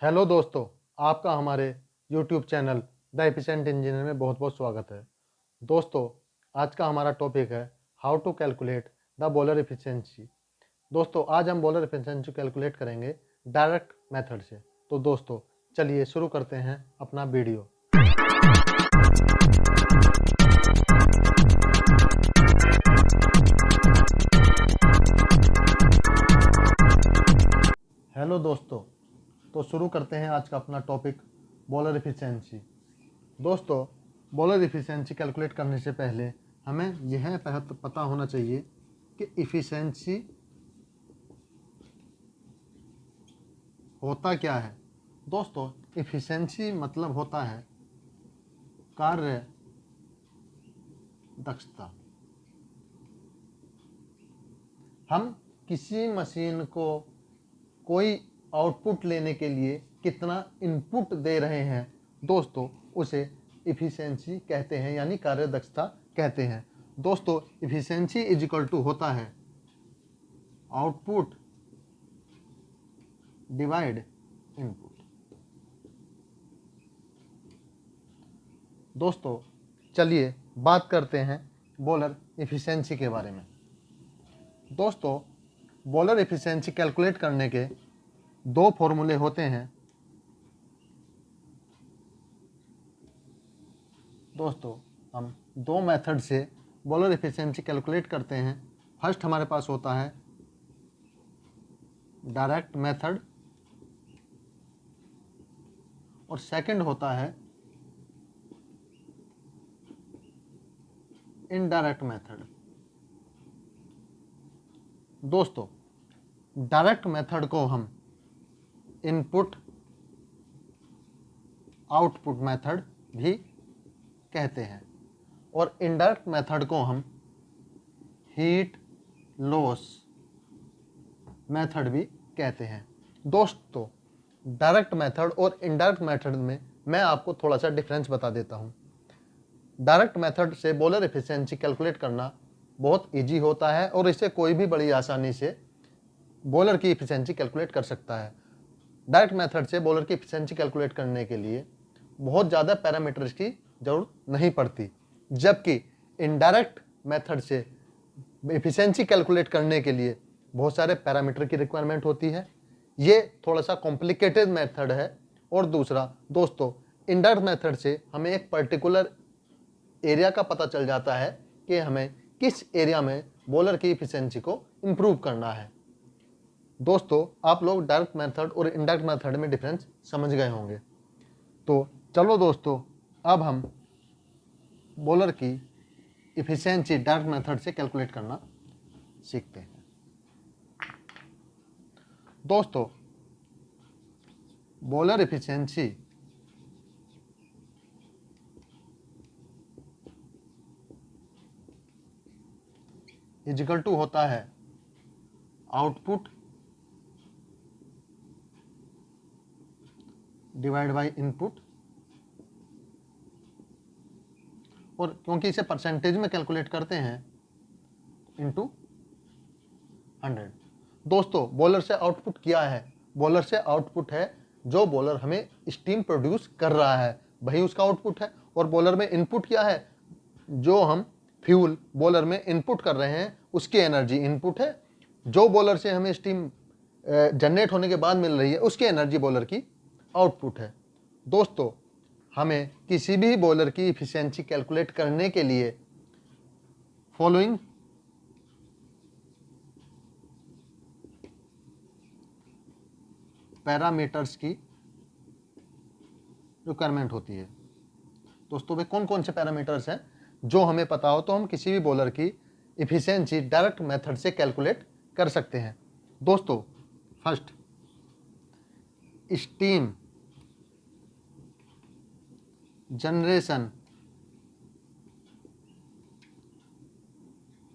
Hello दोस्तों, आपका हमारे YouTube channel the efficient engineer में बहुत बहुत स्वागत है। दोस्तों, आज का हमारा टॉपिक है how to calculate the boiler efficiency. दोस्तों, आज हम बॉलर एफिशिएंसी कैलकुलेट करेंगे डायरेक्ट मेथड से। तो दोस्तों, चलिए शुरू करते हैं अपना वीडियो। हेलो दोस्तों, तो शुरू करते हैं आज का अपना टॉपिक बॉलर एफिशिएंसी। दोस्तों, बॉलर एफिशिएंसी कैलकुलेट करने से पहले हमें यह पता होना चाहिए कि एफिशिएंसी होता क्या है। दोस्तों, एफिशिएंसी मतलब होता है कार्य दक्षता। हम किसी मशीन को कोई आउटपुट लेने के लिए कितना इनपुट दे रहे हैं, दोस्तों उसे एफिशिएंसी कहते हैं, यानी कार्य दक्षता कहते हैं। दोस्तों, एफिशिएंसी इज इक्वल टू होता है आउटपुट डिवाइड इनपुट। दोस्तों, चलिए बात करते हैं बॉलर एफिशिएंसी के बारे में। दोस्तों, बॉलर एफिशिएंसी कैलकुलेट करने के दो फॉर्मूले होते हैं। दोस्तों, हम दो मेथड से बॉलर एफिशिएंसी कैलकुलेट करते हैं। फर्स्ट हमारे पास होता है डायरेक्ट मेथड और सेकंड होता है इनडायरेक्ट मेथड। दोस्तों, डायरेक्ट मेथड को हम इनपुट आउटपुट मेथड भी कहते हैं और इनडायरेक्ट मेथड को हम हीट लॉस मेथड भी कहते हैं। दोस्तों, डायरेक्ट मेथड और इनडायरेक्ट मेथड में मैं आपको थोड़ा सा डिफरेंस बता देता हूं। डायरेक्ट मेथड से बॉलर एफिशिएंसी कैलकुलेट करना बहुत इजी होता है और इससे कोई भी बड़ी आसानी से बॉलर की एफिशिएंसी कैलकुलेट कर सकता है। डायरेक्ट मेथड से बॉलर की एफिशिएंसी कैलकुलेट करने के लिए बहुत ज़्यादा पैरामीटर्स की जरूरत नहीं पड़ती, जबकि इनडायरेक्ट मेथड से एफिशिएंसी कैलकुलेट करने के लिए बहुत सारे पैरामीटर की रिक्वायरमेंट होती है। ये थोड़ा सा कॉम्प्लिकेटेड मेथड है। और दूसरा दोस्तों, इनडायरेक्ट मेथड से हमें एक पर्टिकुलर एरिया का पता चल जाता है कि हमें किस एरिया में बॉलर की एफिशिएंसी को इम्प्रूव करना है। दोस्तों, आप लोग डायरेक्ट मेथड और इनडायरेक्ट मेथड में डिफरेंस समझ गए होंगे। तो चलो दोस्तों, अब हम बॉलर की एफिशिएंसी डायरेक्ट मेथड से कैलकुलेट करना सीखते हैं। दोस्तों, boiler efficiency is equal to होता है आउटपुट डिवाइड बाय इनपुट, और क्योंकि इसे परसेंटेज में कैलकुलेट करते हैं इनटू 100। दोस्तों, बॉलर से आउटपुट क्या है? बॉलर से आउटपुट है जो बॉलर हमें स्टीम प्रोड्यूस कर रहा है, वही उसका आउटपुट है। और बॉलर में इनपुट क्या है? जो हम फ्यूल बॉलर में इनपुट कर रहे हैं उसकी एनर्जी इनपुट है। जो बॉलर से हमें स्टीम जनरेट होने के बाद मिल रही है उसकी एनर्जी बॉलर की आउटपुट है। दोस्तों, हमें किसी भी बॉलर की एफिशिएंसी कैलकुलेट करने के लिए फॉलोइंग पैरामीटर्स की रिक्वायरमेंट होती है। दोस्तों, वे कौन कौन से पैरामीटर्स हैं जो हमें पता हो तो हम किसी भी बॉलर की एफिशिएंसी डायरेक्ट मेथड से कैलकुलेट कर सकते हैं। दोस्तों, first steam generation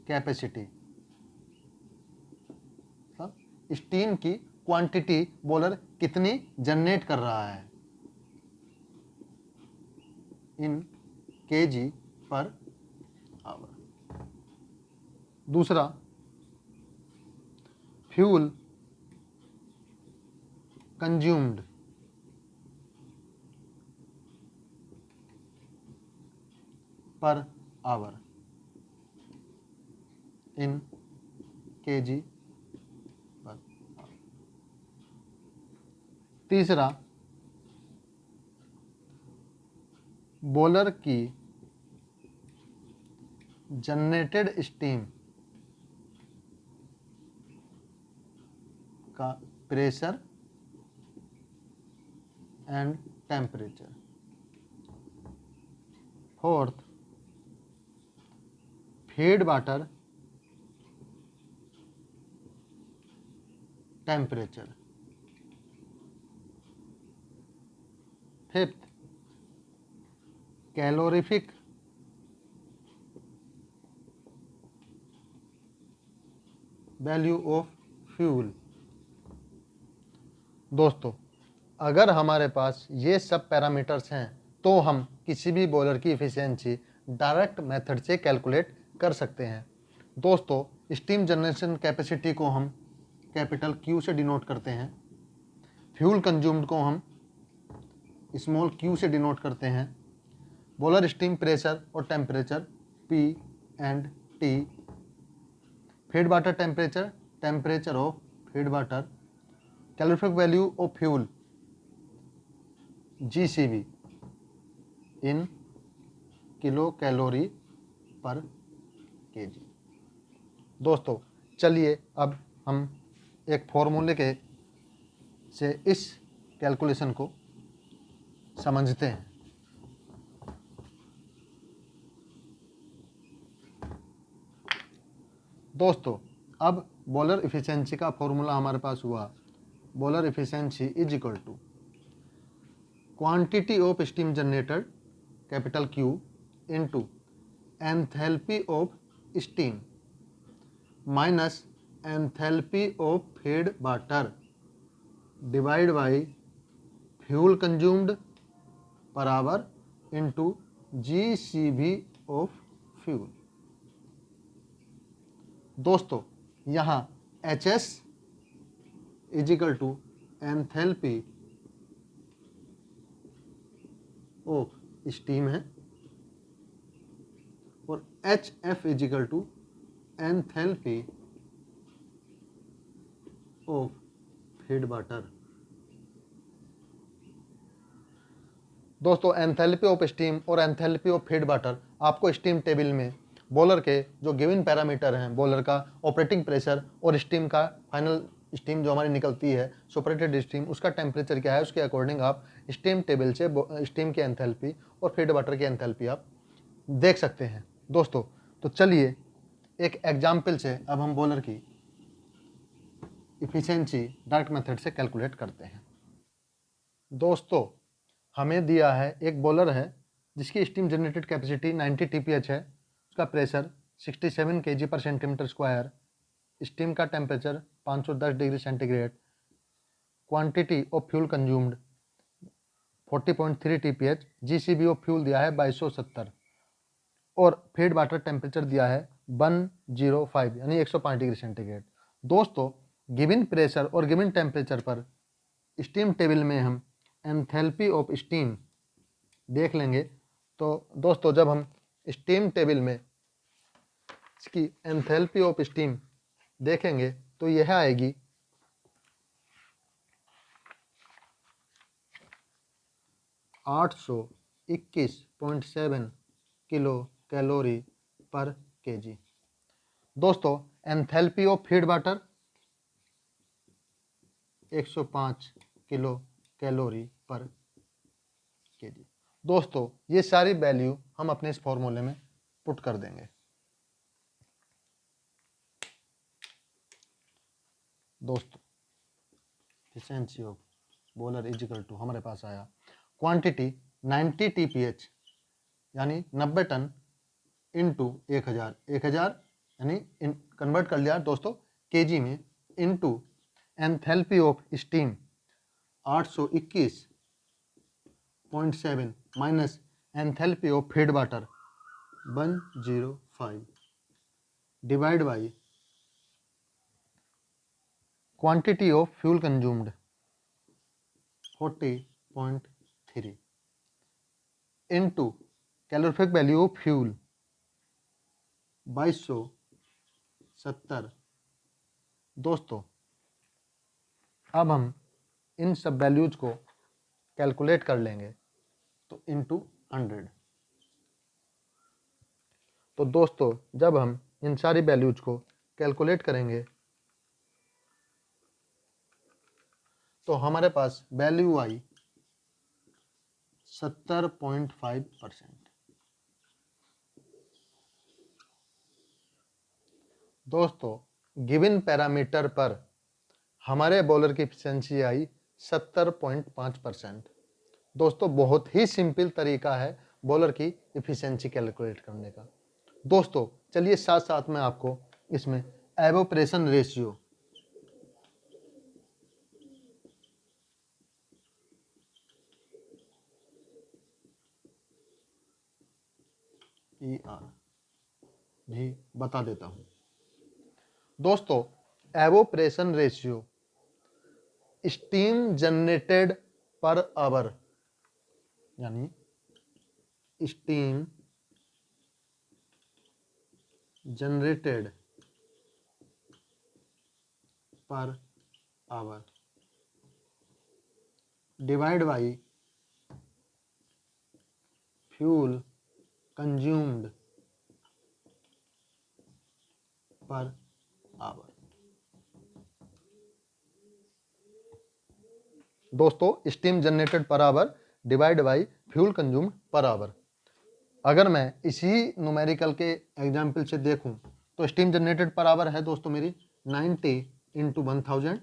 capacity, steam की क्वांटिटी बॉलर कितनी जनरेट कर रहा है इन केजी पर आवर। दूसरा, fuel consumed per our in kg per hour. तीसरा, बॉयलर की जनरेटेड स्टीम का pressure and temperature. Fourth, feed water temperature. Fifth, calorific value of fuel. दोस्तों, अगर हमारे पास ये सब पैरामीटर्स हैं तो हम किसी भी बॉयलर की इफ़िशियंसी डायरेक्ट मेथड से कैलकुलेट कर सकते हैं। दोस्तों, स्टीम जनरेशन कैपेसिटी को हम कैपिटल Q से डिनोट करते हैं, फ्यूल कंज्यूम्ड को हम स्मॉल q से डिनोट करते हैं, बॉयलर स्टीम प्रेशर और temperature P and T, feed water temperature, temperature of feed water, calorific value of fuel GCV in kilo calorie पर केजी। दोस्तों, चलिए अब हम एक फॉर्मूले के से इस कैलकुलेशन को समझते हैं। दोस्तों, अब बॉयलर इफिशियंसी का फॉर्मूला हमारे पास हुआ, boiler efficiency is equal to quantity of steam generated capital Q into enthalpy of steam minus enthalpy of feed water divide by fuel consumed per hour into GCV of fuel. दोस्तों, यहाँ HS is equal to enthalpy of steam है और HF is equal to enthalpy of feed water. दोस्तों, enthalpy of steam और enthalpy of feed water आपको steam table में boiler के जो गिवन पैरामीटर हैं, बॉयलर का ऑपरेटिंग प्रेशर और स्टीम का फाइनल स्टीम जो हमारी निकलती है सुपरेटेड स्टीम, उसका टेम्परेचर क्या है, उसके अकॉर्डिंग आप स्टीम टेबल से स्टीम की एंथैल्पी और फीड वाटर की एंथैल्पी आप देख सकते हैं। दोस्तों, तो चलिए एक एग्जाम्पल से अब हम बॉयलर की इफिशियंसी डायरेक्ट मेथड से कैलकुलेट करते हैं। दोस्तों, हमें दिया है एक बॉयलर है जिसकी स्टीम जनरेटेड कैपेसिटी 90 TPH है, उसका प्रेशर 67 kg पर सेंटीमीटर स्क्वायर, स्टीम का temperature 510 degree centigrade, quantity of fuel consumed 40.3 TPH, GCV of fuel दिया है 2270 और फीड वाटर टेम्परेचर दिया है 105 यानी 105 डिग्री सेंटीग्रेड। दोस्तों, गिवन प्रेशर और गिवन टेम्परेचर पर स्टीम टेबल में हम एंथैल्पी ऑफ स्टीम देख लेंगे। तो दोस्तों, जब हम स्टीम टेबल में इसकी एंथैल्पी ऑफ स्टीम देखेंगे तो यह आएगी 821.7 किलो कैलोरी पर केजी। दोस्तों, enthalpy of feed water 105 kilo calorie पर केजी। दोस्तों, ये सारी वैल्यू हम अपने इस फॉर्मूले में पुट कर देंगे। दोस्तों, efficiency of boiler is equal to हमारे पास आया क्वांटिटी 90 TPH यानी 90 टन इंटू 1000 यानी कन्वर्ट कर लिया दोस्तों केजी में, into enthalpy of steam 821.7 minus enthalpy of feed water 105 divide by quantity of fuel consumed 40.3 into calorific value of fuel 2270। दोस्तों अब हम इन सब वैल्यूज को कैलकुलेट कर लेंगे तो इनटू 100। तो दोस्तों जब हम इन सारी वैल्यूज को कैलकुलेट करेंगे तो हमारे पास वैल्यू आई 70.5%। दोस्तों गिवन पैरामीटर पर हमारे बॉलर की एफिशिएंसी आई 70.5%। दोस्तों बहुत ही सिंपल तरीका है बॉलर की एफिशिएंसी कैलकुलेट करने का। दोस्तों चलिए साथ साथ में आपको इसमें एवोपरेशन रेशियो ER भी बता देता हूं। दोस्तों evaporation ratio steam generated per hour, यानी steam generated per hour divide by fuel consumed per hour. दोस्तों steam generated per hour divide by fuel consumed per hour. अगर मैं इसी न्यूमेरिकल के एग्जाम्पल से देखूं तो स्टीम जनरेटेड पर आवर है दोस्तों मेरी 90 इंटू 1000,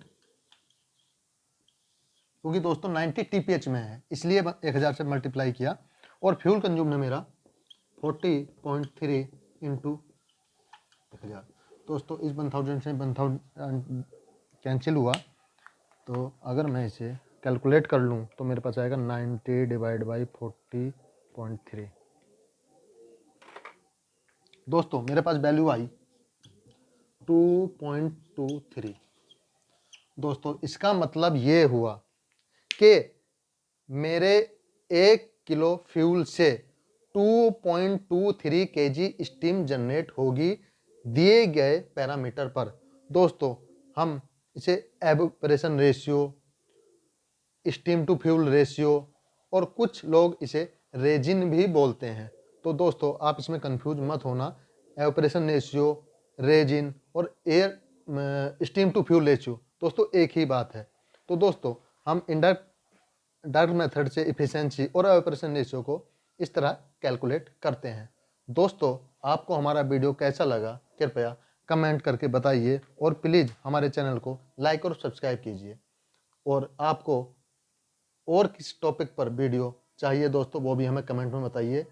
क्योंकि दोस्तों 90 TPH में है इसलिए 1000 से मल्टीप्लाई किया। और फ्यूल कंज्यूम है मेरा 40.3 इंटू 1000। दोस्तों इस 1000 से 1000 कैंसिल हुआ, तो अगर मैं इसे कैलकुलेट कर लूँ तो मेरे पास आएगा 90 डिवाइड बाई 40.3। दोस्तों मेरे पास वैल्यू आई 2.23। दोस्तों इसका मतलब ये हुआ कि मेरे 1 किलो फ्यूल से 2.23 kg स्टीम जनरेट होगी दिए गए पैरामीटर पर। दोस्तों हम इसे evaporation ratio, steam to fuel ratio और कुछ लोग इसे रेजिन भी बोलते हैं। तो दोस्तों आप इसमें कंफ्यूज मत होना, एवोपरेशन रेशियो, रेजिन और air steam to fuel ratio दोस्तों एक ही बात है। तो दोस्तों हम डायरेक्ट मेथड से एफिशिएंसी और एवोपरेशन रेशियो को इस तरह कैलकुलेट करते हैं। दोस्तों आपको हमारा वीडियो कैसा लगा कृपया कमेंट करके बताइए और प्लीज़ हमारे चैनल को लाइक और सब्सक्राइब कीजिए। और आपको और किस टॉपिक पर वीडियो चाहिए दोस्तों वो भी हमें कमेंट में बताइए।